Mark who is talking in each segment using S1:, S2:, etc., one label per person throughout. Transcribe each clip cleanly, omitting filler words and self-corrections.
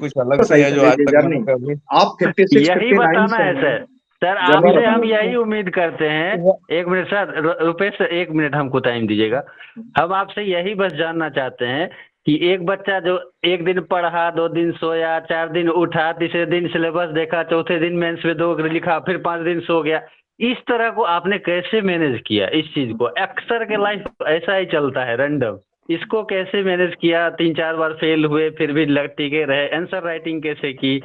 S1: कुछ अलग
S2: तो
S1: सी
S2: सही
S1: है जो
S2: संजय
S1: आज
S2: जी
S1: तक मैंने
S2: जर्नी,
S1: कभी।
S2: आप 56
S3: यही
S2: 59
S3: बताना
S2: से
S3: है
S2: हैं,
S3: सर। सर
S2: जर्नी
S3: आपसे हम
S2: बताना
S3: यही उम्मीद करते हैं। एक मिनट सर, रुपेश सर, एक मिनट हमको टाइम दीजिएगा।
S2: है।
S3: हम आपसे यही बस जानना चाहते हैं कि एक बच्चा जो एक दिन पढ़ा, 2 दिन सोया, 4 दिन उठा, तीसरे दिन सिलेबस देखा, चौथे दिन मेंस में 2 लिखा, फिर 5 दिन सो गया, इस तरह को आपने कैसे मैनेज किया? इस चीज को अक्सर के लाइफ ऐसा ही चलता है रैंडम। इसको कैसे मैनेज किया? 3-4 बार फेल हुए फिर भी टिके रहे। आंसर राइटिंग कैसे की?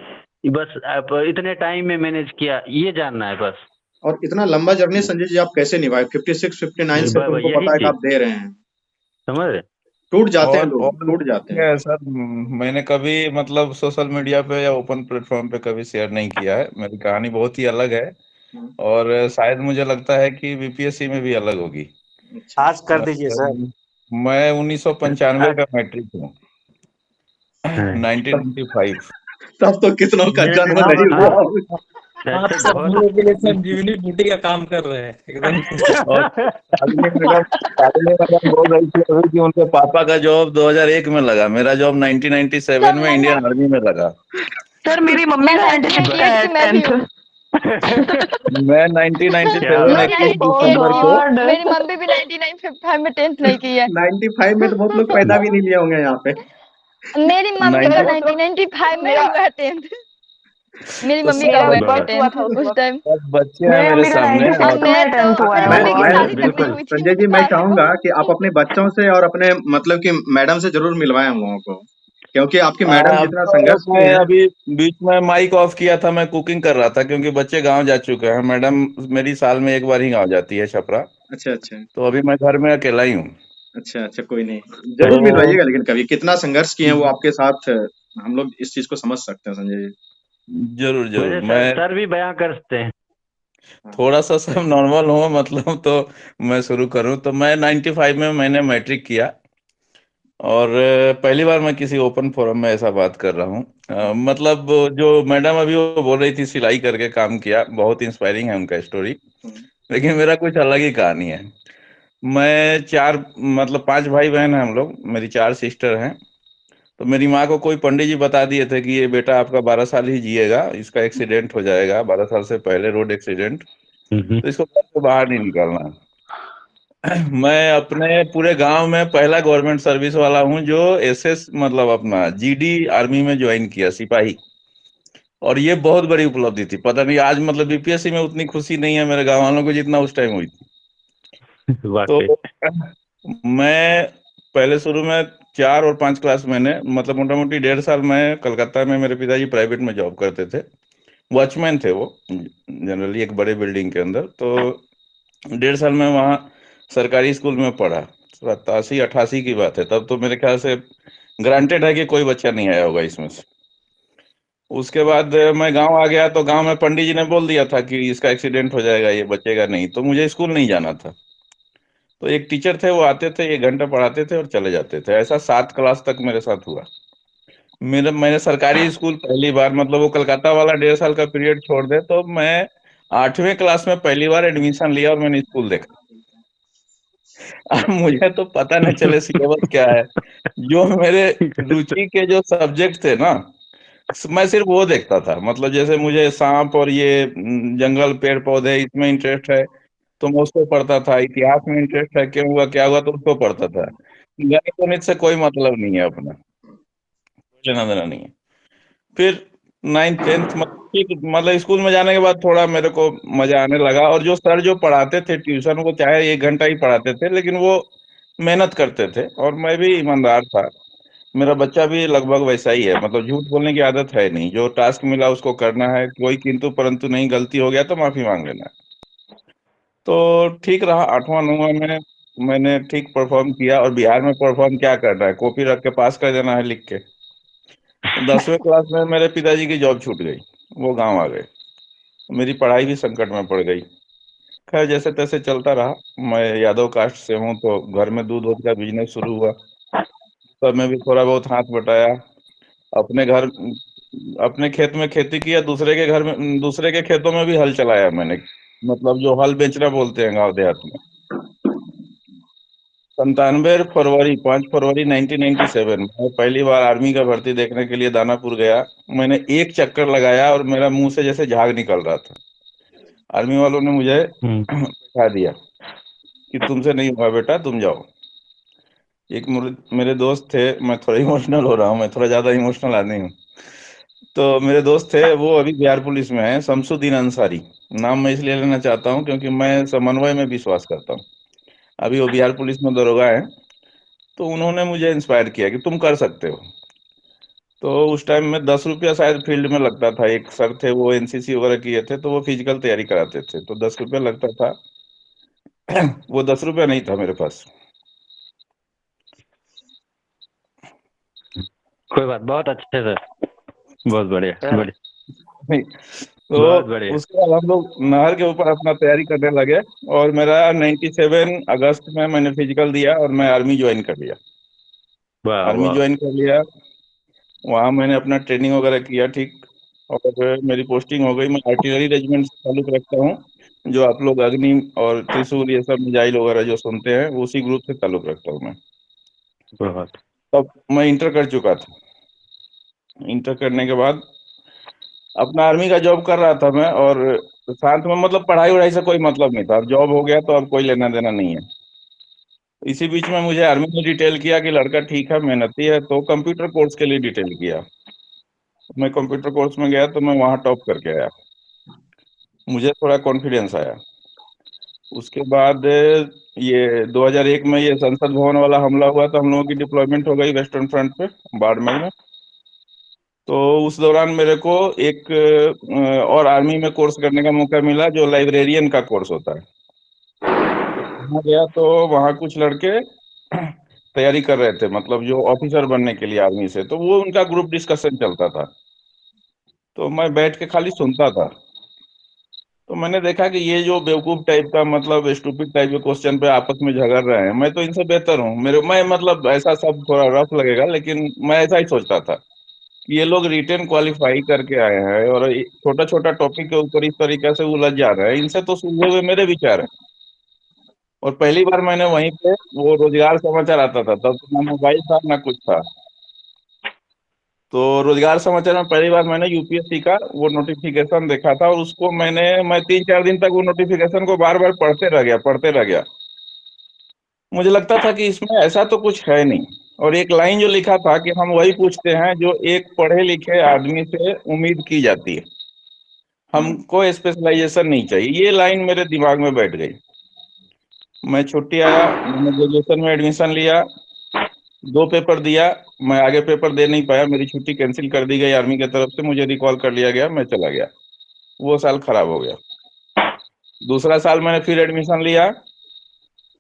S3: बस आप इतने टाइम में मैनेज किया, ये जानना है बस।
S2: और इतना लंबा जर्नी संजय जी आप कैसे निभाए? 56 59 से तो हमको
S3: यही
S2: पता है कि
S3: चीज
S2: आप दे रहे हैं।
S3: समझ रहे।
S2: टूट जाते हैं लोग,
S1: और
S2: टूट जाते हैं।
S1: क्या है सर, मैंने कभी मतलब सोशल मीडिया पे या ओपन प्लेटफॉर्म पे कभी शेयर नहीं किया है। मेरी कहानी बहुत ही अलग है।
S2: हम्म,
S1: और शायद मुझे लगता है कि बीपीएससी में भी अलग होगी।
S2: अच्छा।
S4: आज कर दीजिए सर।
S1: मतलब मैं 1995 का मैट्रिक हूँ।
S3: अच्छा
S1: 1995।
S2: तब तो कितनों का
S3: मेरे
S2: जन्म
S4: आप
S2: नहीं
S3: हाँ,
S2: हुआ होगा।
S4: आप
S3: अच्छा
S4: सब हम
S3: बहुत।
S4: लोगों के लिए संजीवनी बूटी का काम कर रहे हैं एकदम।
S1: और शालिनी मैडम बोल रही थी अभी कि उनके पापा का जॉब 2001 में लगा, मेरा जॉब 1997 में इंडियन आर्मी में लगा।
S5: सर मेरी मम्मी
S6: मैं
S5: 96 का
S6: 98
S5: है
S6: की मैं भी
S5: 10th।
S6: हूँ।
S1: मैं
S3: क्या
S1: 1997
S3: बात।
S6: मैं
S1: 21
S6: 98
S1: दिसंबर
S6: की
S1: को।
S6: हूँ,
S5: गॉड।
S6: मेरी मम्मी भी 99 में 10th नहीं की है।
S2: 95 में तो बहुत लोग पैदा भी नहीं लिए होंगे यहाँ पे।
S6: मेरी मम्मी का
S1: 90
S6: 1995 में
S5: मेरा
S6: हुआ है 10th। मेरी
S1: तो
S6: मम्मी का
S5: मेरा
S6: हुआ है
S3: बहुत।
S6: 10th उस टाइम।
S1: सब बच्चे हैं
S5: मेरी
S1: मेरे
S5: मम्मी का
S1: सामने। और
S5: 96
S6: अब मैं
S5: में
S6: तो
S5: 10th हुआ है।
S6: अपनी
S5: ओ
S2: मैं
S6: मम्मी की
S2: मैं
S5: गॉड।
S6: शादी तक नहीं
S3: बिल्कुल।
S6: हुई थी
S2: संजय जी
S6: मुझसे
S2: मैं
S6: पहले
S2: चाहूंगा
S6: वो।
S2: कि आप अपने बच्चों से और अपने मतलब कि मैडम से जरूर मिलवाएं हम लोगों को, क्योंकि आपकी मैडम
S1: अब
S2: जितना
S1: तो
S2: संघर्ष की
S1: मैं
S2: हैं।
S1: अभी बीच में माइक ऑफ किया था, मैं कुकिंग कर रहा था क्योंकि बच्चे गांव जा चुके हैं। मैडम मेरी साल में एक बार ही गांव जाती है, छपरा।
S2: अच्छा अच्छा।
S1: तो अभी मैं घर में अकेला ही हूँ।
S2: अच्छा अच्छा, कोई नहीं,
S1: तो
S2: जरूर मिलवाइएगा, लेकिन कभी कितना संघर्ष किए हैं वो आपके साथ, हम लोग इस चीज को समझ सकते हैं संजय जी।
S1: जरूर जरूर
S3: वैसे
S1: मैं
S3: सर भी बयां कर सकते हैं।
S2: हाँ।
S1: थोड़ा सा सब नॉर्मल हूँ मतलब। तो मैं शुरू करूँ तो मैं 95 में मैंने मैट्रिक किया। और पहली बार मैं किसी ओपन फोरम में ऐसा बात कर रहा हूँ। मतलब जो मैडम अभी वो बोल रही थी सिलाई करके काम किया, बहुत इंस्पायरिंग है उनका स्टोरी।
S2: हम्म,
S1: लेकिन मेरा कुछ अलग ही कहानी है। मैं चार मतलब पांच भाई बहन हैं हम लोग, मेरी चार सिस्टर हैं। तो मेरी माँ को कोई पंडित जी बता दिए थे कि ये बेटा आपका 12 साल ही जिएगा, इसका एक्सीडेंट हो जाएगा 12 साल से पहले, रोड एक्सीडेंट। तो इसको घर से बाहर नहीं निकालना। मैं अपने पूरे गांव में पहला गवर्नमेंट सर्विस वाला हूं जो एसएस मतलब अपना जीडी आर्मी में ज्वाइन किया, सिपाही। और ये बहुत बड़ी उपलब्धि थी। पता नहीं आज मतलब बीपीएससी में उतनी खुशी नहीं है मेरे गांव वालों को जितना उस टाइम हुई थी। तो
S3: वाकई।
S1: मैं पहले शुरू में 4 और 5 क्लास मैंने मतलब मोटा मोटी 1.5 साल मैं कलकत्ता में, मेरे पिताजी प्राइवेट में जॉब करते थे, वॉचमैन थे वो जनरली एक बड़े बिल्डिंग के अंदर। तो 1.5 साल में वहाँ सरकारी स्कूल में पढ़ा। 87 88 की बात है, तब तो मेरे ख्याल से ग्रांटेड है कि कोई बच्चा नहीं आया होगा इसमें से। उसके बाद मैं गांव आ गया तो गांव में पंडित जी ने बोल दिया था कि इसका एक्सीडेंट हो जाएगा, ये बचेगा नहीं। तो मुझे स्कूल नहीं जाना था। तो एक टीचर थे, वो आते थे 1 घंटा पढ़ाते थे और चले जाते थे। ऐसा 7 क्लास तक मेरे साथ हुआ। मैंने सरकारी स्कूल पहली बार मतलब वो कलकत्ता वाला 1.5 साल का पीरियड छोड़ दे तो मैं 8वें क्लास में पहली बार एडमिशन लिया और मैंने स्कूल देखा। अब मुझे तो पता नहीं चले सिलेबस क्या है। जो मेरे रुचि के जो सब्जेक्ट थे ना, मैं सिर्फ वो देखता था। मतलब जैसे मुझे सांप और ये जंगल पेड़ पौधे इसमें इंटरेस्ट है तो मैं उसको पढ़ता था। इतिहास में इंटरेस्ट है, क्यों हुआ क्या हुआ, तो उसको पढ़ता था। गणित गणित से कोई मतलब नहीं है अपना, कोई लेना देना नहीं है। फिर 9th 10th मतलब ठीक, मतलब स्कूल में जाने के बाद थोड़ा मेरे को मजा आने लगा। और जो सर जो पढ़ाते थे ट्यूशन, वो चाहे 1 घंटा ही पढ़ाते थे लेकिन वो मेहनत करते थे और मैं भी ईमानदार था। मेरा बच्चा भी लगभग वैसा ही है, मतलब झूठ बोलने की आदत है नहीं। जो टास्क मिला उसको करना है, कोई किंतु परंतु नहीं, गलती हो गया तो माफी मांग लेना है। तो ठीक रहा। 8वां 9वां में मैंने ठीक परफॉर्म किया। और बिहार में परफॉर्म क्या करना है, कॉपी रख के पास कर देना है लिख के। तो 10वें क्लास में मेरे पिताजी की जॉब छूट गई, वो गांव आ गए। मेरी पढ़ाई भी संकट में पड़ गई। खैर जैसे तैसे चलता रहा। मैं यादव कास्ट से हूँ तो घर में दूध वूध का बिजनेस शुरू हुआ। तब मैं भी थोड़ा बहुत हाथ बटाया। अपने घर अपने खेत में खेती किया, दूसरे के घर में दूसरे के खेतों में भी हल चलाया मैंने। मतलब जो हल बेचना बोलते हैं गाँव देहात में। फरवरी 5 फरवरी 1997 मैं पहली बार आर्मी का भर्ती देखने के लिए दानापुर गया। मैंने एक चक्कर लगाया और मेरा मुंह से जैसे झाग निकल रहा था। आर्मी वालों ने मुझे बैठा दिया कि तुमसे नहीं हुआ बेटा, तुम जाओ। एक मेरे दोस्त थे, मैं थोड़ा इमोशनल हो रहा हूँ, मैं थोड़ा ज्यादा इमोशनल आदमी हूँ। तो मेरे दोस्त थे, वो अभी बिहार पुलिस में है, शमसुद्दीन अंसारी। नाम मैं इसलिए लेना चाहता हूँ क्योंकि मैं समन्वय में विश्वास करता हूँ। अभी वो बिहार पुलिस में दरोगा है। तो उन्होंने मुझे इंस्पायर किया कि तुम कर सकते हो। तो उस टाइम में 10 रुपया शायद फील्ड में लगता था। एक सर थे, वो एनसीसी वगैरह किए थे, तो वो फिजिकल तैयारी कराते थे, तो 10 रुपया लगता था। वो 10 रुपया नहीं था मेरे पास।
S3: कोई बात, बहुत अच्छे से, बहुत बढ़िया बढ़िया,
S1: नहीं,
S3: बहुत
S1: तो
S3: बढ़िया।
S1: उसके बाद हम लोग नहर के ऊपर अपना तैयारी करने लगे। और मेरा 97 अगस्त में मैंने फिजिकल दिया और मैं आर्मी ज्वाइन कर लिया।
S3: वाह
S1: आर्मी
S3: वाह।
S1: ज्वाइन कर लिया। वहाँ मैंने अपना ट्रेनिंग वगैरह किया, ठीक। और मेरी पोस्टिंग हो गई। मैं आर्टिलरी रेजिमेंट से ताल्लुक रखता हूँ। जो आप लोग अग्नि और त्रिशूल ये सब मिसाइल वगैरह जो सुनते हैं, उसी ग्रुप से ताल्लुक रखता हूँ मैं।
S3: बहुत।
S1: तब मैं इंटर कर चुका था। इंटर करने के बाद अपना आर्मी का जॉब कर रहा था मैं। और साथ में मतलब पढ़ाई वढ़ाई से कोई मतलब नहीं था। अब जॉब हो गया तो अब कोई लेना देना नहीं है। इसी बीच में मुझे आर्मी ने डिटेल किया कि लड़का ठीक है, मेहनती है, तो कंप्यूटर कोर्स के लिए डिटेल किया। मैं कंप्यूटर कोर्स में गया तो मैं वहाँ टॉप करके आया। मुझे थोड़ा कॉन्फिडेंस आया। उसके बाद ये 2001 में ये संसद भवन वाला हमला हुआ, तो हम लोगों की डिप्लॉयमेंट हो गई वेस्टर्न फ्रंट पे, बाड़मेर में। तो उस दौरान मेरे को एक और आर्मी में कोर्स करने का मौका मिला, जो लाइब्रेरियन का कोर्स होता है। तो वहाँ गया तो वहाँ कुछ लड़के तैयारी कर रहे थे, मतलब जो ऑफिसर बनने के लिए आर्मी से, तो वो उनका ग्रुप डिस्कशन चलता था। तो मैं बैठ के खाली सुनता था। तो मैंने देखा कि ये जो बेवकूफ टाइप का, मतलब स्टूपिड टाइप के क्वेश्चन पे आपस में झगड़ रहे हैं, मैं तो इनसे बेहतर हूँ। मैं मतलब ऐसा सब थोड़ा रफ लगेगा, लेकिन मैं ऐसा ही सोचता था कि ये लोग रिटेन क्वालिफाई करके आए हैं और छोटा छोटा टॉपिक के ऊपर इस तरीके से उलझ जा रहे हैं। इनसे तो सुलझे हुए मेरे विचार हैं। और पहली बार मैंने वहीं पे वो रोजगार समाचार आता था, तब तो ना मोबाइल था ना कुछ था। तो रोजगार समाचार में पहली बार मैंने यूपीएससी का वो नोटिफिकेशन देखा था। और उसको मैं 3-4 दिन तक वो नोटिफिकेशन को बार बार पढ़ते रह गया। मुझे लगता था कि इसमें ऐसा तो कुछ है नहीं। और एक लाइन जो लिखा था कि हम वही पूछते हैं जो एक पढ़े लिखे आदमी से उम्मीद की जाती है, हमको स्पेशलाइजेशन नहीं चाहिए। ये लाइन मेरे दिमाग में बैठ गई। मैं छुट्टी आया, मैंने ग्रेजुएशन में एडमिशन लिया, 2 पेपर दिया। मैं आगे पेपर दे नहीं पाया, मेरी छुट्टी कैंसिल कर दी गई आर्मी की तरफ से, मुझे रिकॉल कर लिया गया, मैं चला गया। वो साल खराब हो गया। दूसरा साल मैंने फिर एडमिशन लिया,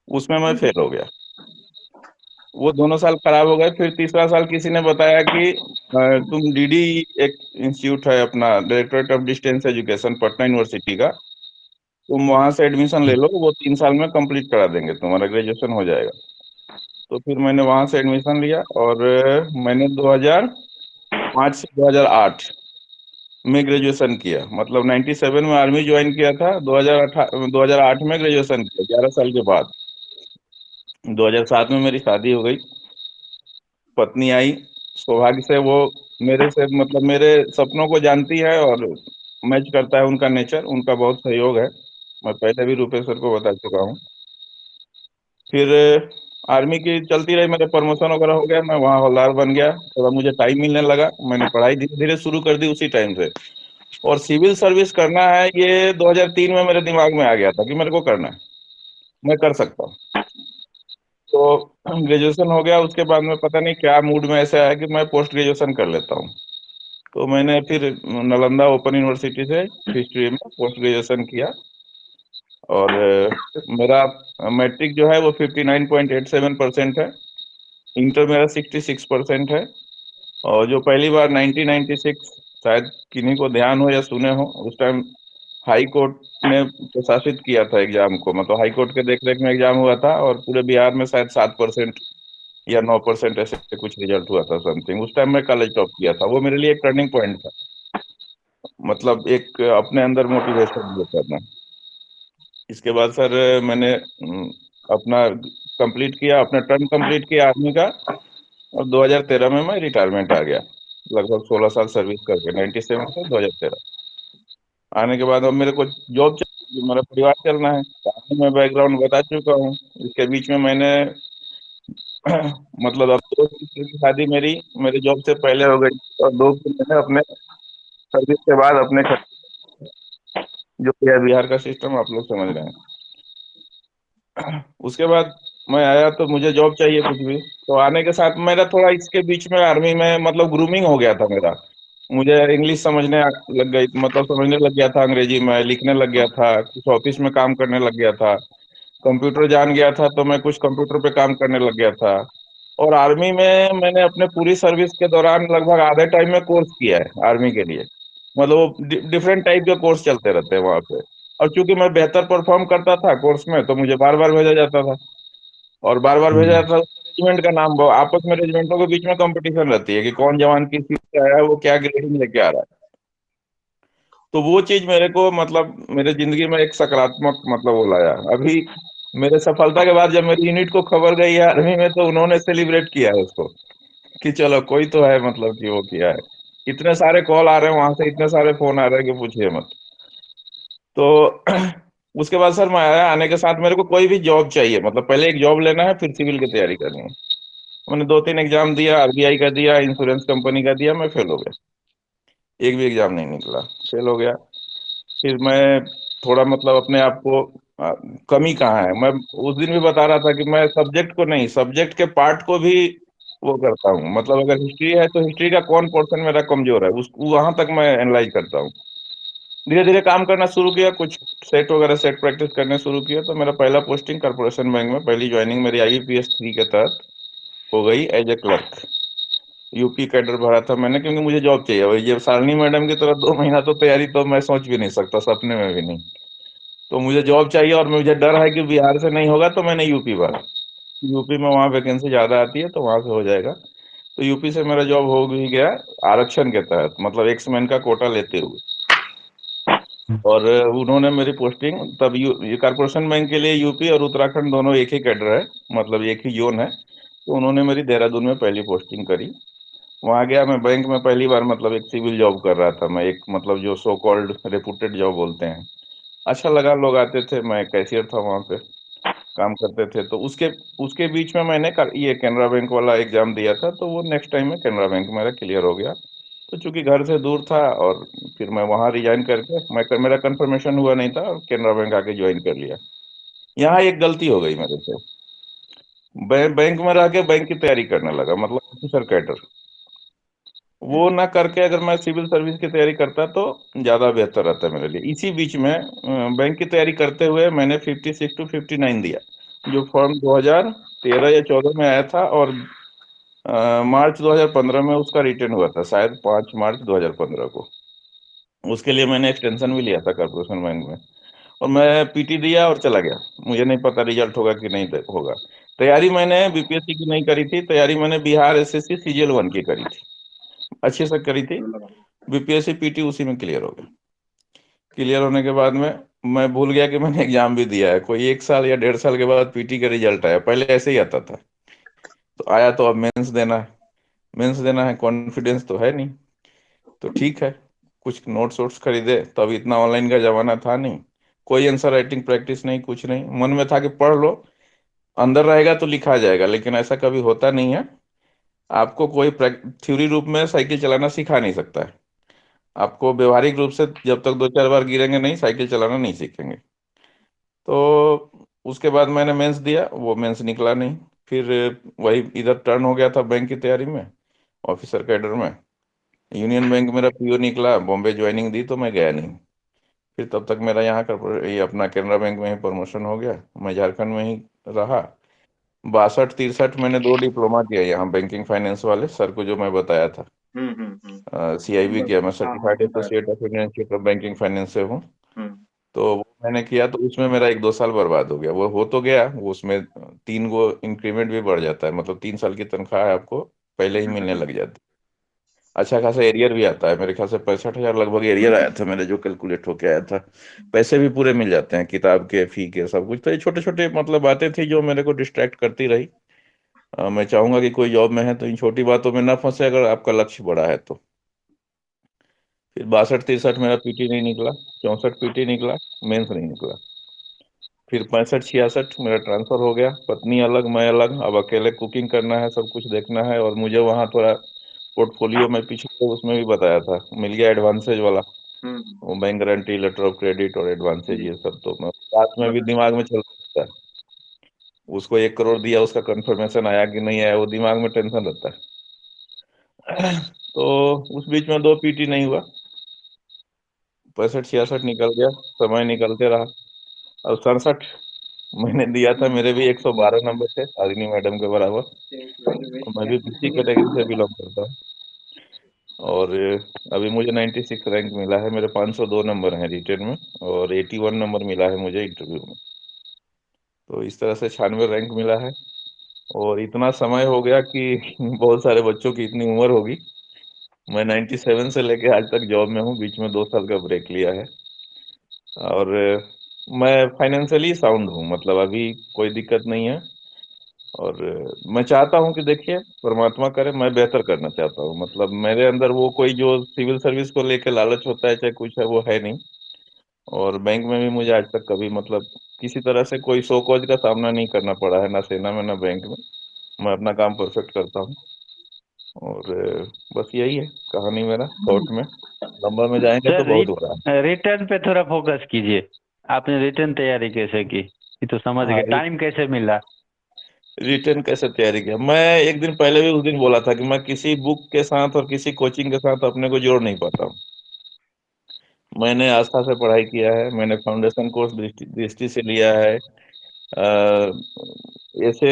S1: उसमें मैं फेल हो गया। वो दोनों साल खराब हो गए। फिर तीसरा साल किसी ने बताया कि तुम डीडी, एक इंस्टीट्यूट है अपना, directorate of distance education, Patna university का, तुम वहां से एडमिशन ले लो, वो 3 साल में कंप्लीट करा देंगे, तुम्हारा ग्रेजुएशन हो जाएगा। तो फिर मैंने वहां से एडमिशन लिया। और मैंने 2005 से 2008 में ग्रेजुएशन किया। मतलब 97 में आर्मी ज्वाइन किया था, 2008 में ग्रेजुएशन किया, 11 साल के बाद। 2007 में मेरी शादी हो गई, पत्नी आई। सौभाग्य से वो मेरे से, मतलब मेरे सपनों को जानती है और मैच करता है उनका नेचर, उनका बहुत सहयोग है। मैं पहले भी रुपेश सर को बता चुका हूँ। फिर आर्मी की चलती रही, मेरे प्रमोशन वगैरह हो गया, मैं वहाँ हवलदार बन गया। थोड़ा मुझे टाइम मिलने लगा, मैंने पढ़ाई धीरे धीरे शुरू कर दी उसी टाइम से। और सिविल सर्विस करना है, ये 2003 में मेरे दिमाग में आ गया था कि मेरे को करना है, मैं कर सकता हूँ। तो ग्रेजुएशन हो गया, उसके बाद में पता नहीं क्या मूड में ऐसे आया कि मैं पोस्ट ग्रेजुएशन कर लेता हूँ। तो मैंने फिर नालंदा ओपन यूनिवर्सिटी से हिस्ट्री में पोस्ट ग्रेजुएशन किया। और मेरा मैट्रिक जो है वो 59.87% है। इंटर मेरा 66% है। और जो पहली बार 1996, शायद किन्हीं को ध्यान हो या सुने हो, उस टाइम हाई कोर्ट ने प्रशासित किया था एग्जाम को, मतलब हाई कोर्ट के देख रेख में एग्जाम हुआ था। और पूरे बिहार में शायद 7% या 9% ऐसे कुछ रिजल्ट हुआ था, समथिंग। उस टाइम मैं कॉलेज टॉप किया था, वो मेरे लिए एक टर्निंग पॉइंट था। मतलब एक अपने अंदर मोटिवेशन ये करना। इसके बाद सर मैंने अपना कंप्लीट किया, अपना टर्म कंप्लीट किया आर्मी का, और 2013 में मैं रिटायरमेंट आ गया, लगभग 16 साल सर्विस करके, 97 से 2013 आने के बाद अब मेरे को जॉब चाहिए, मेरा परिवार चलना है। कहानी मैं बैकग्राउंड बता चुका हूँ। इसके बीच में मैंने मतलब अब दो सिस्टर की शादी मेरी मेरे जॉब से पहले हो गई, और दो फिर मैंने अपने सर्विस के बाद अपने जो कि है बिहार का सिस्टम, आप लोग समझ रहे हैं। उसके बाद मैं आया तो मुझे जॉब चाहिए कुछ भी, तो आने के साथ मेरा थोड़ा इसके बीच में आर्मी में मतलब ग्रूमिंग हो गया था मेरा। मुझे इंग्लिश समझने लग गई, मतलब समझने लग गया था, अंग्रेजी में लिखने लग गया था, कुछ ऑफिस में काम करने लग गया था, कंप्यूटर जान गया था, तो मैं कुछ कंप्यूटर पे काम करने लग गया था। और आर्मी में मैंने अपने पूरी सर्विस के दौरान लगभग आधे टाइम में कोर्स किया है आर्मी के लिए। मतलब वो डिफरेंट टाइप के कोर्स चलते रहते हैं वहाँ पे। और चूंकि मैं बेहतर परफॉर्म करता था कोर्स में, तो मुझे बार बार भेजा जाता था, और बार बार भेजा जाता था। रेजिमेंट का नाम, आपस में रेजिमेंटों के बीच में कंपटीशन रहती है कि कौन जवान किस चीज से आया है, वो क्या ग्रेडिंग लेके आ रहा है। तो वो चीज मेरे को मतलब मेरे जिंदगी में एक सकारात्मक मतलब वो लाया अभी। मेरे सफलता के बाद जब मेरी यूनिट को खबर गई है आर्मी में, तो उन्होंने सेलिब्रेट किया है उसको, कि चलो कोई तो है, मतलब कि वो किया है। इतने सारे कॉल आ रहे हैं वहां से, इतने सारे फोन आ रहे हैं कि पूछिए मत। तो उसके बाद सर मैं आया, आने के साथ मेरे को कोई भी जॉब चाहिए, मतलब पहले एक जॉब लेना है, फिर सिविल की तैयारी करनी है। मैंने 2-3 एग्जाम दिया, आरबीआई का दिया, इंश्योरेंस कंपनी का दिया, मैं फेल हो गया, एक भी एग्जाम नहीं निकला, फेल हो गया। फिर मैं थोड़ा मतलब अपने आप को आ, कमी कहाँ है, मैं उस दिन भी बता रहा था कि मैं सब्जेक्ट को नहीं, सब्जेक्ट के पार्ट को भी वो करता हूँ। मतलब अगर हिस्ट्री है तो हिस्ट्री का कौन पोर्शन मेरा कमजोर है, उस वहां तक मैं एनालाइज करता हूँ। धीरे धीरे काम करना शुरू किया, कुछ सेट वगैरह सेट प्रैक्टिस करने शुरू किया, तो मेरा पहला पोस्टिंग कॉर्पोरेशन बैंक में, पहली ज्वाइनिंग मेरी IBPS 3 के तहत हो गई as a clerk. UP cadre भरा था मैंने, क्योंकि मुझे जॉब चाहिए। और ये शालिनी मैडम की तरह 2 महीना तो तैयारी तो मैं सोच भी नहीं सकता, सपने में भी नहीं। तो मुझे जॉब चाहिए, और मुझे डर है कि बिहार से नहीं होगा, तो मैंने यूपी भरा। यूपी में वहाँ वैकेंसी ज्यादा आती है, तो वहां से हो जाएगा। तो यूपी से मेरा जॉब हो भी गया, आरक्षण के तहत, मतलब एक्समैन का कोटा लेते हुए। और उन्होंने मेरी पोस्टिंग तब ये कॉर्पोरेशन बैंक के लिए यूपी और उत्तराखंड दोनों एक ही कैडर है, मतलब एक ही जोन है। तो उन्होंने मेरी देहरादून में पहली पोस्टिंग करी। वहां गया मैं, बैंक में पहली बार मतलब एक सिविल जॉब कर रहा था मैं, एक मतलब जो सो कॉल्ड रेपुटेड जॉब बोलते हैं। अच्छा लगा, लोग आते थे, मैं कैशियर था वहां पे, काम करते थे। तो उसके उसके बीच में मैंने ये कैनरा बैंक वाला एग्जाम दिया था, तो वो नेक्स्ट टाइम में कैनरा बैंक मेरा क्लियर हो गया। तो चूंकि घर से दूर था, और फिर मैं वहां रिजाइन करके, मेरा कंफर्मेशन हुआ नहीं था, और कैनरा बैंक आके ज्वाइन कर लिया। यहाँ एक गलती हो गई मेरे से, बैंक में रह के बैंक की तैयारी करने लगा, मतलब ऑफिसर कैडर। वो ना करके अगर मैं सिविल सर्विस की तैयारी करता, तो ज्यादा बेहतर रहता मेरे लिए। इसी बीच में बैंक की तैयारी करते हुए मैंने 56 to 59 दिया, जो फॉर्म 2013 या 14 में आया था, और मार्च 2015 में उसका रिटर्न हुआ था, शायद 5 मार्च 2015 को। उसके लिए मैंने एक्सटेंशन भी लिया था कॉर्पोरेशन बैंक में। और मैं पीटी दिया और चला गया, मुझे नहीं पता रिजल्ट होगा कि नहीं होगा। तैयारी मैंने बीपीएससी की नहीं करी थी, तैयारी मैंने बिहार एसएससी CGL 1 की करी थी, अच्छे से करी थी। बीपीएससी पीटी उसी में क्लियर हो गया। क्लियर होने के बाद में मैं भूल गया कि मैंने एग्जाम भी दिया है। कोई 1 साल या 1.5 साल के बाद पीटी का रिजल्ट आया, पहले ऐसे ही आता था। तो आया, तो अब मेंस देना है, मेंस देना है, कॉन्फिडेंस तो है नहीं। तो ठीक है, कुछ नोट्स वोट्स खरीदे, तो अभी इतना ऑनलाइन का जमाना था नहीं, कोई आंसर राइटिंग प्रैक्टिस नहीं, कुछ नहीं। मन में था कि पढ़ लो, अंदर रहेगा तो लिखा जाएगा, लेकिन ऐसा कभी होता नहीं है। आपको कोई थ्योरी रूप में साइकिल चलाना सिखा नहीं सकता है। आपको व्यवहारिक रूप से जब तक 2-4 बार गिरेंगे नहीं, साइकिल चलाना नहीं सीखेंगे। तो उसके बाद मैंने मेंस दिया, वो मेंस निकला नहीं। फिर वही इधर टर्न हो गया था बैंक की तैयारी में, ऑफिसर कैडर में। यूनियन बैंक मेरा पीओ निकला, बॉम्बे ज्वाइनिंग दी, तो मैं गया नहीं। फिर तब तक मेरा यहाँ का ये अपना कैनरा बैंक में ही प्रमोशन हो गया, मैं झारखंड में ही रहा। 62-63 मैंने 2 डिप्लोमा किया यहाँ, बैंकिंग फाइनेंस वाले सर को जो मैं बताया था।
S2: हम्म।
S1: CIB किया, मैं
S2: हाँ हाँ
S1: सर्टिफाइड
S2: बताया था।
S1: Associate of Indian institute of banking finance से हूँ।
S2: हम्म।
S1: तो वो मैंने किया, तो उसमें मेरा 1-2 साल बर्बाद हो गया। वो हो तो गया, वो उसमें 3 गो इंक्रीमेंट भी बढ़ जाता है, मतलब 3 साल की तनख्वाह आपको पहले ही मिलने लग जाती है। अच्छा खासा एरियर भी आता है, मेरे ख्याल से 65,000 लगभग एरियर आया था मेरे, जो कैलकुलेट होके आया था। पैसे भी पूरे मिल जाते हैं, किताब के, फी के, सब कुछ। तो ये छोटे छोटे मतलब बातें थी जो मेरे को डिस्ट्रैक्ट करती रही। मैं चाहूंगा कि कोई जॉब में है तो इन छोटी बातों में ना फंसे, अगर आपका लक्ष्य बड़ा है तो। फिर 62 63 मेरा पीटी नहीं निकला, 64 पीटी निकला, मेंस नहीं निकला। फिर 65 66 मेरा ट्रांसफर हो गया, पत्नी अलग मैं अलग, अब अकेले कुकिंग करना है, सब कुछ देखना है। और मुझे वहाँ थोड़ा पोर्टफोलियो में पिछले उसमें भी बताया था, मिल गया एडवांसेज वाला,
S2: हम्म,
S1: वो bank guarantee, letter of credit और एडवांसेज,
S2: जी
S1: ये सब तो मैं रात में भी
S2: बताइए।
S1: दिमाग में चलता रहता है। उसको 1 करोड़ दिया, उसका कंफर्मेशन आया कि नहीं आया, वो दिमाग में टेंशन रहता है। तो उस बीच में 2 पीटी नहीं हुआ, 65 66 निकल गया, समय निकलते रहा। अब 67 मैंने दिया था, मेरे भी 112 नंबर थे, शालिनी मैडम के बराबर। और मैं भी बीसी कैटेगरी से बिलोंग करता हूँ। और अभी मुझे 96 रैंक मिला है, मेरे 502 नंबर हैं रिटेन में, और 81 नंबर मिला है मुझे इंटरव्यू में। तो इस तरह से 96 रैंक मिला है। और इतना समय हो गया कि बहुत सारे बच्चों की इतनी उम्र होगी। मैं 97 से लेके आज तक जॉब में हूँ, बीच में 2 साल का ब्रेक लिया है। और मैं फाइनेंशियली साउंड हूँ, मतलब अभी कोई दिक्कत नहीं है। और मैं चाहता हूँ कि देखिए, परमात्मा करे, मैं बेहतर करना चाहता हूँ। मतलब मेरे अंदर वो कोई जो सिविल सर्विस को लेके लालच होता है, चाहे कुछ है, वो है नहीं। और बैंक में भी मुझे आज तक कभी मतलब किसी तरह से कोई शो कॉज का सामना नहीं करना पड़ा है, ना सेना में ना बैंक में। मैं अपना काम परफेक्ट करता हूँ। और बस यही है कहानी मेरा शॉर्ट में। लंबा में जाएंगे तो
S3: सर
S1: बहुत हो रहा
S3: रिटर्न पे थोड़ा फोकस कीजिए। आपने रिटर्न तैयारी कैसे की, ये तो समझ
S1: है।
S3: गए,
S1: हाँ,
S3: टाइम कैसे मिला?
S1: रिटर्न कैसे तैयारी किया, मैं एक दिन पहले भी उस दिन बोला था कि मैं किसी बुक के साथ और किसी कोचिंग के साथ अपने को जोड़ नहीं पाता हूँ। मैंने आस्था से पढ़ाई किया है, मैंने फाउंडेशन कोर्स दृष्टि दृष्टि से लिया है। ऐसे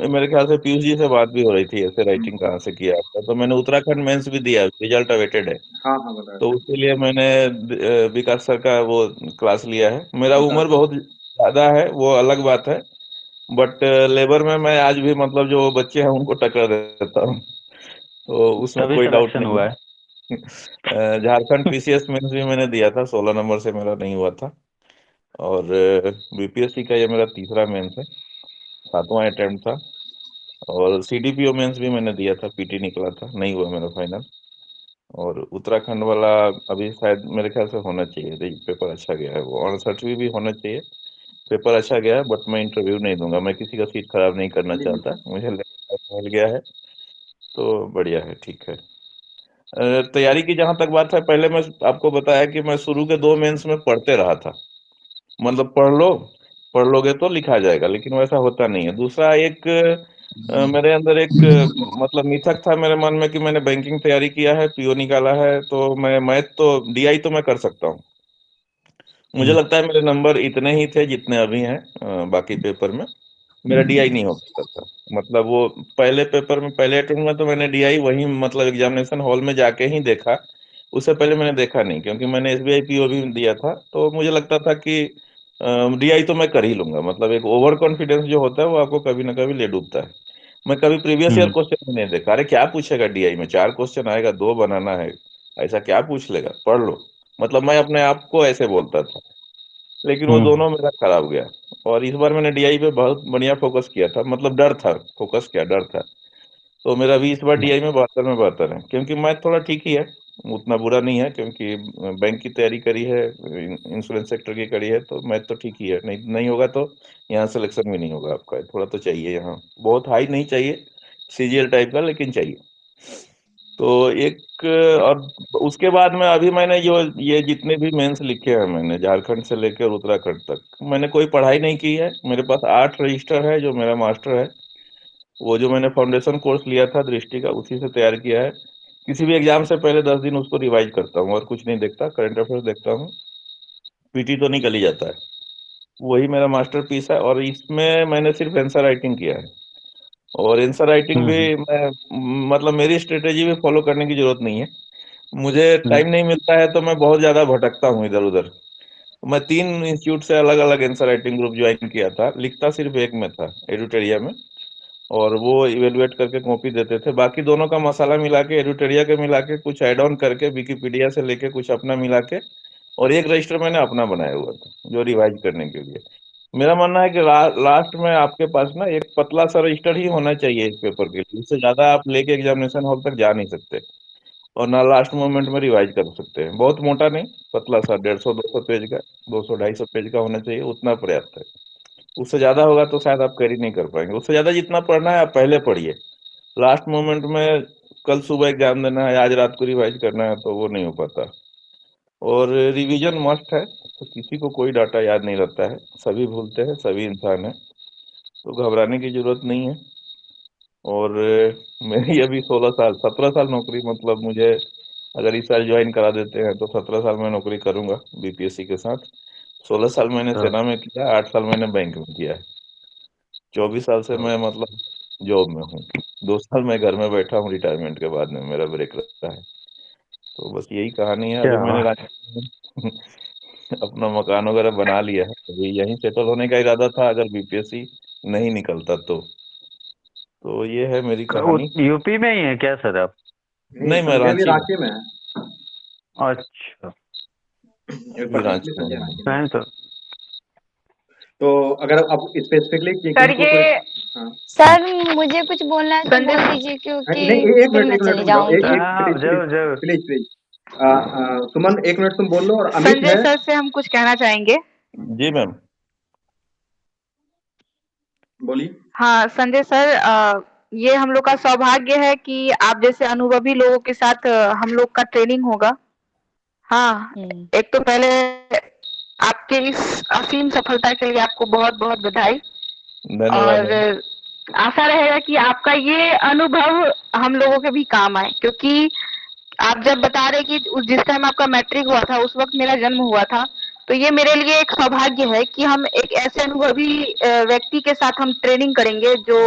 S1: मेरे ख्याल से पीयूष जी से बात भी हो रही थी, ऐसे राइटिंग कहाँ से किया आपका, तो मैंने उत्तराखंड मेंस भी दिया, रिजल्ट अवेटेड है।
S2: हाँ हाँ बताया
S1: तो
S2: था।
S1: उसके लिए मैंने विकास सर का वो क्लास लिया है। मेरा
S2: विकास
S1: उम्र
S2: सर।
S1: बहुत ज्यादा है, वो अलग बात है। बट लेबर में मैं आज भी मतलब जो बच्चे हैं उनको टक्कर देता हूँ, तो उसमें
S3: तभी
S1: कोई डाउट
S3: सिलेक्शन
S1: नहीं
S3: हुआ
S1: है।
S3: है।
S1: झारखंड पीसीएस मेंस भी मैंने दिया था, 16 नंबर से मेरा नहीं हुआ था। और बीपीएससी का ये मेरा तीसरा मेंस है, 7वां अटेम्प्ट था। और सीडीपीओ मेंस भी मैंने दिया था, पीटी निकला था, नहीं हुआ मेरा फाइनल। और उत्तराखंड वाला अभी शायद मेरे ख्याल से होना चाहिए, पेपर अच्छा गया है वो, 68वीं भी होना चाहिए। पेपर अच्छा गया है, बट मैं इंटरव्यू नहीं दूंगा, मैं किसी का सीट खराब नहीं करना
S2: जी
S1: चाहता,
S2: बिल्कुल।
S1: मुझे मिल गया है। तो बढ़िया है, ठीक है। तैयारी की जहां तक बात है, पहले मैं आपको बताया कि मैं शुरू के 2 मेंस में पढ़ते रहा था। मतलब पढ़ लोगे तो लिखा जाएगा, लेकिन वैसा होता नहीं है। दूसरा एक मेरे अंदर एक मतलब मिथक था मेरे मन में कि मैंने बैंकिंग तैयारी किया है, पीओ निकाला है, तो मैं मैथ तो डीआई तो मैं कर सकता हूँ। मुझे
S4: हम्म,
S1: लगता है मेरे नंबर इतने ही थे जितने अभी हैं बाकी पेपर में। मेरा डीआई नहीं हो पाता था। मतलब वो पहले पेपर में, पहले अटेम्प्ट में तो मैंने डीआई वही मतलब एग्जामिनेशन हॉल में जाके ही देखा। उससे पहले मैंने देखा नहीं, क्योंकि मैंने एसबीआई पीओ भी दिया था, तो मुझे लगता था कि डीआई तो मैं कर ही लूंगा। मतलब एक ओवर कॉन्फिडेंस जो होता है वो आपको कभी ना कभी ले डूबता है। मैं कभी प्रीवियस ईयर
S4: हम्म,
S1: क्वेश्चन भी नहीं देखा, अरे क्या पूछेगा डीआई में, 4 क्वेश्चन आएगा, 2 बनाना है, ऐसा क्या पूछ लेगा, पढ़ लो। मतलब मैं अपने आप को ऐसे बोलता था। लेकिन वो
S4: हम्म,
S1: दोनों मेरा खराब गया। और इस बार मैंने डीआई पे बहुत बढ़िया फोकस किया था, मतलब डर था, फोकस क्या डर था। तो मेरा भी इस बार डीआई में 72 में 72 है, क्योंकि मैथ थोड़ा ठीक ही है, उतना बुरा नहीं है, क्योंकि बैंक की तैयारी करी है, इंश्योरेंस सेक्टर की करी है, तो मैथ तो ठीक ही है। नहीं नहीं होगा तो यहाँ सिलेक्शन भी नहीं होगा आपका, थोड़ा तो चाहिए यहाँ, बहुत हाई नहीं चाहिए, सीजीएल टाइप का, लेकिन चाहिए। तो एक और उसके बाद में अभी मैंने जो ये जितने भी मेंस लिखे हैं मैंने, झारखंड से लेकर उत्तराखंड तक, मैंने कोई पढ़ाई नहीं की है। मेरे पास 8 रजिस्टर है, जो मेरा मास्टर है, वो जो मैंने फाउंडेशन कोर्स लिया था दृष्टि का, उसी से तैयार किया है। किसी भी एग्जाम से पहले 10 दिन उसको रिवाइज करता हूँ, और कुछ नहीं देखता, करंट अफेयर्स देखता हूँ। पीटी तो निकल ही जाता है, वही मेरा मास्टर पीस है। और इसमें मैंने सिर्फ आंसर राइटिंग किया है। और आंसर राइटिंग भी
S4: हम्म,
S1: मैं मतलब मेरी स्ट्रेटेजी भी फॉलो करने की जरूरत नहीं है। मुझे
S4: हम्म,
S1: टाइम नहीं मिलता है तो मैं बहुत ज्यादा भटकता हूँ इधर उधर। मैं 3 इंस्टीट्यूट से अलग अलग आंसर राइटिंग ग्रुप ज्वाइन किया था, लिखता सिर्फ एक में था, एडुटेरिया में। और वो इवेलुएट करके कॉपी देते थे। बाकी दोनों का मसाला मिला के, एडिटोरिया के मिला के, कुछ ऐड ऑन करके, विकिपीडिया से लेके कुछ अपना मिला के, और एक रजिस्टर मैंने अपना बनाया हुआ था जो रिवाइज करने के लिए। मेरा मानना है कि लास्ट में आपके पास ना एक पतला सा रजिस्टर ही होना चाहिए एक पेपर के लिए। इससे ज्यादा आप लेके एग्जामिनेशन हॉल तक जा नहीं सकते, और ना लास्ट मोमेंट में रिवाइज कर सकते हैं। बहुत मोटा नहीं, पतला सा 150-200 पेज का, 200-250 पेज का होना चाहिए, उतना पर्याप्त है। उससे ज्यादा होगा तो शायद आप कैरी नहीं कर पाएंगे। उससे ज्यादा जितना पढ़ना है आप पहले पढ़िए, लास्ट मोमेंट में कल सुबह एग्जाम देना है, आज रात को रिवाइज करना है, तो वो नहीं हो पाता। और रिवीजन मस्ट है, तो किसी को कोई डाटा याद नहीं रहता है, सभी भूलते हैं, सभी इंसान है, तो घबराने की जरूरत नहीं है। और मेरी अभी 17 साल नौकरी, मतलब मुझे अगर इस साल ज्वाइन करा देते हैं तो 17 साल में नौकरी करूंगा बीपीएससी के साथ। 16 साल मैंने
S3: तो
S1: सेना में किया, 8 साल मैंने बैंक में किया है, 24 साल से मैं मतलब जॉब में हूँ। 2 साल मैं घर में बैठा हूँ, रिटायरमेंट के बाद में मेरा ब्रेक रहता है। तो बस यही कहानी है। अभी
S3: क्या
S1: मैंने
S3: बात।
S1: रांची में अपना मकान वगैरह बना लिया है, अभी यहीं सेटल होने का इरादा था अगर बीपीएससी नहीं निकलता तो ये है मेरी कहानी।
S3: यूपी में ही है क्या सर आप?
S2: नहीं,
S1: नहीं, मैं
S2: संजय भी
S1: रांची में,
S2: रांची में है।
S3: अच्छा।
S2: ये
S1: अभी
S2: पटना
S1: रांची
S2: पुलिस
S1: में
S2: संजय
S1: हूँ।
S2: रांची में है।
S3: नहीं तो
S2: तो अगर आप स्पेसिफिकली
S6: सर
S2: किनको कोई,
S6: ये
S2: हाँ
S6: सर मुझे कुछ बोलना है तो
S5: संजय
S6: बोल दीजिए, क्योंकि
S2: नहीं, एक
S6: फिर
S2: मिनट
S6: मैं
S2: एक मिनट
S6: चली
S2: रुक जाओ, एक
S6: जाऊंगी।
S2: एक
S3: हाँ
S2: प्लीज
S3: जरूर
S2: प्लीज
S3: जरूर।
S2: प्लीज प्लीज सुमन, एक मिनट तुम बोल लो। और अमित
S5: संजय
S2: है।
S5: सर से हम कुछ कहना चाहेंगे।
S1: जी मैम।
S2: बोलिए।
S5: हाँ संजय सर, ये हम लोग का सौभाग्य है कि आप जैसे अनुभवी लोगों के साथ हम लोग का ट्रेनिंग होगा। हाँ, एक तो पहले आपके इस असीम सफलता के लिए आपको बहुत बहुत बधाई।
S1: धन्यवाद
S5: और
S1: मैम।
S5: आशा रहेगा कि आपका ये अनुभव हम लोगों के भी काम आए, क्योंकि आप जब बता रहे कि जिस टाइम आपका मैट्रिक हुआ था उस वक्त मेरा जन्म हुआ था, तो ये मेरे लिए एक सौभाग्य है कि हम एक ऐसे अनुभवी व्यक्ति के साथ हम ट्रेनिंग करेंगे, जो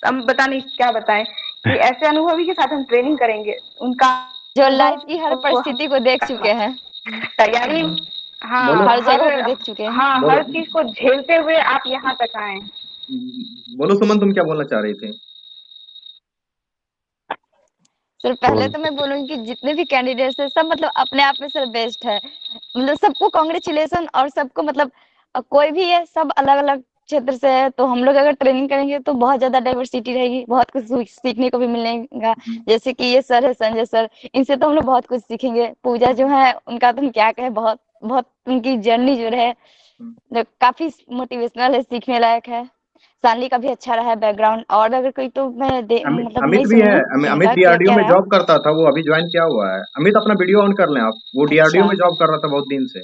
S5: हम बता नहीं क्या बताएं कि ऐसे अनुभवी के साथ हम ट्रेनिंग करेंगे। उनका
S6: जो लाइफ की हर
S5: अनुभव हम
S6: परिस्थिति को देख चुके हैं,
S5: तैयारी, हाँ
S2: बोलो
S6: हर जगह को देख चुके हैं।
S5: हाँ
S2: बोलो
S5: हर चीज को झेलते हुए आप यहाँ तक आए।
S2: बोलो सुमन, तुम क्या बोलना चाह रही थी?
S6: सर पहले तो मैं बोलूंगी कि जितने भी कैंडिडेट्स हैं सब मतलब अपने आप में सर बेस्ट है। मतलब सबको कॉन्ग्रेचुलेशन, और सबको मतलब कोई भी है, सब अलग अलग क्षेत्र से है, तो हम लोग अगर ट्रेनिंग करेंगे तो बहुत ज्यादा डाइवर्सिटी रहेगी, बहुत कुछ सीखने को भी मिलेगा। जैसे कि ये सर है संजय सर, इनसे तो हम लोग बहुत कुछ सीखेंगे। पूजा जो है उनका तो हम क्या कहें, बहुत बहुत उनकी जर्नी जो है जो काफी मोटिवेशनल है, सीखने लायक है। सानवी का भी अच्छा रहा है बैकग्राउंड। और अगर कोई तो मैं मतलब
S2: अमित
S6: नहीं
S2: भी है।
S6: सुनी
S2: अमित
S6: इनका क्या
S2: डीआरडीओ
S6: क्या
S2: में
S6: रहा।
S2: जॉब करता था, वो अभी ज्वाइन किया हुआ है। अमित अपना वीडियो ऑन कर लें आप, वो डीआरडीओ
S6: अच्छा
S2: में जॉब कर रहा था बहुत दिन से।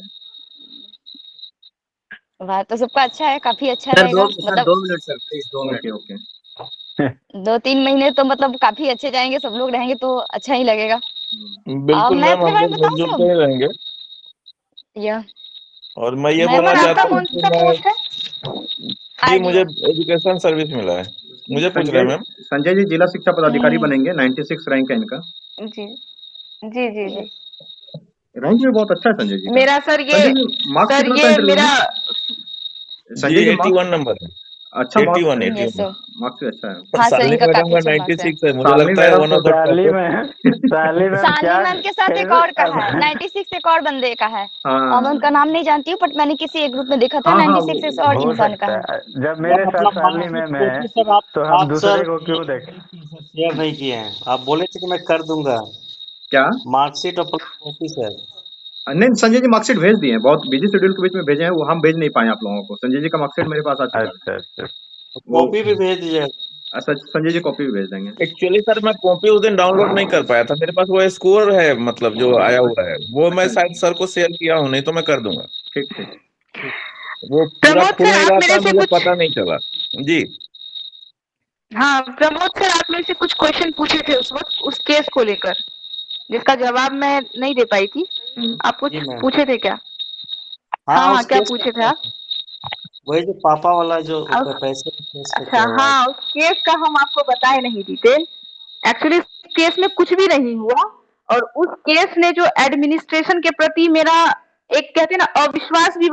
S6: वाह, तो सबका अच्छा है, काफी अच्छा
S7: सर
S6: रहेगा।
S7: सर
S6: मतलब
S7: 2 minute sir, please 2 minute.
S2: Okay okay.
S6: 2-3 महीने तो मतलब काफी अच्छे जाएंगे, सब लोग रहेंगे तो अच्छा ही लगेगा।
S1: बिल्कुल
S6: मैं
S1: मैम,
S6: अपने
S1: हम
S6: बारे
S1: लोग
S6: में बताऊं
S1: मिलजुल के
S6: सब।
S1: ही रहेंगे।
S6: यह
S1: और मैं ये
S6: मैं
S1: बोलना
S5: सुमन
S6: बताऊं
S5: आपका
S1: चाहता
S6: सब।
S1: हूँ
S5: कौन
S1: कि
S5: सा
S1: मैं,
S5: पोस्ट है?
S1: जी मुझे
S6: आरडीओ।
S1: एजुकेशन सर्विस मिला है। मुझे पूछ रहे हैं मैम।
S2: संजय जी जिला शिक्षा पदाधिकारी बनेंगे, 96 रैंक है इनका।
S5: जी जी जी जी।
S2: रैंक भी बहुत अच्छा है संजय जी का।
S5: मेरा सर
S2: संजय जी मार्क्स कितना था इंटरव्यू
S5: मेरा
S2: में?
S1: जी
S2: संजय जी मार्क्स
S1: 81 नंबर है।
S2: अच्छा, मार्क्स
S1: 81
S2: है।
S6: यस
S1: 81।
S6: सर।
S2: मार्क्स भी अच्छा है।
S6: हाँ सर,
S1: सालनी
S6: इनका
S1: मैडम
S6: काफी
S1: का
S6: अच्छा मार्क्स है।
S1: 96 है, मुझे
S2: सालनी
S1: लगता है
S2: मैडम
S1: वन
S2: तो
S1: ऑफ द
S3: साली
S1: टॉपर।
S3: में साली मैम
S6: सानवी
S3: क्या
S6: मैम के साथ एक
S3: फिर
S6: और का
S3: अब
S6: है, 96 एक और बंदे का है। और मैं
S2: हाँ
S6: उनका नाम नहीं जानती हूँ, बट मैंने किसी एक ग्रुप में देखा था,
S2: हाँ हाँ
S6: 96 एक और
S3: हो
S6: इंसान का
S3: सकता
S6: है।
S3: है। जब
S7: सर
S3: मेरे साथ
S7: मतलब
S3: साली
S7: मार्कशीट
S3: मैम है
S7: देखिए सर,
S3: तो हम
S7: आप सर
S3: दूसरे को क्यों देखें?
S7: शेयर नहीं किए हैं। आप बोले थे कि मैं कर दूंगा
S2: क्या?
S7: मार्कशीट और कॉपी सर।
S2: नहीं, संजय जी मार्कशीट भेज दिए हैं, बहुत बिजी शेड्यूल के बीच में भेजे हैं, वो हम भेज नहीं पाए आप लोगों को। संजय जी का मार्कशीट मेरे पास आ चुका है।
S3: अच्छा अच्छा।
S2: वो
S7: कॉपी भी भेज दीजिएगा।
S2: अच्छा, संजय जी कॉपी भी भेज देंगे।
S1: एक्चुअली सर मैं कॉपी उस दिन डाउनलोड नहीं कर पाया था, मेरे पास वो स्कोर है, मतलब जो आया हुआ है वो मैं
S2: अच्छा,
S1: शायद सर को शेयर किया हूँ, नहीं तो मैं कर दूंगा।
S2: ठीक ठीक।
S1: वो पूरा
S5: प्रमोद
S1: खुल
S5: सर
S1: नहीं
S5: आप
S1: रहा
S5: मेरे
S1: था,
S5: से
S1: मुझे
S5: कुछ,
S1: पता नहीं चला। जी
S5: हाँ प्रमोद सर आप मेरे से कुछ क्वेश्चन पूछे थे उस वक्त उस केस को लेकर, जिसका जवाब मैं नहीं दे पाई थी। आप कुछ
S7: जी मैम।
S5: पूछे थे क्या?
S7: हाँ
S5: हाँ
S7: उस
S5: क्या
S7: केस
S5: पूछे थे
S7: का,
S5: आप?
S7: वही जो पापा वाला जो
S5: अब
S7: पैसे के केस का
S5: अच्छा,
S7: क्या हुआ?
S5: हाँ उस केस का हम आपको बताए नहीं डिटेल। एक्चुअली केस में कुछ भी नहीं हुआ, और उस केस ने जो एडमिनिस्ट्रेशन के प्रति मेरा एक कहते हैं ना अविश्वास भी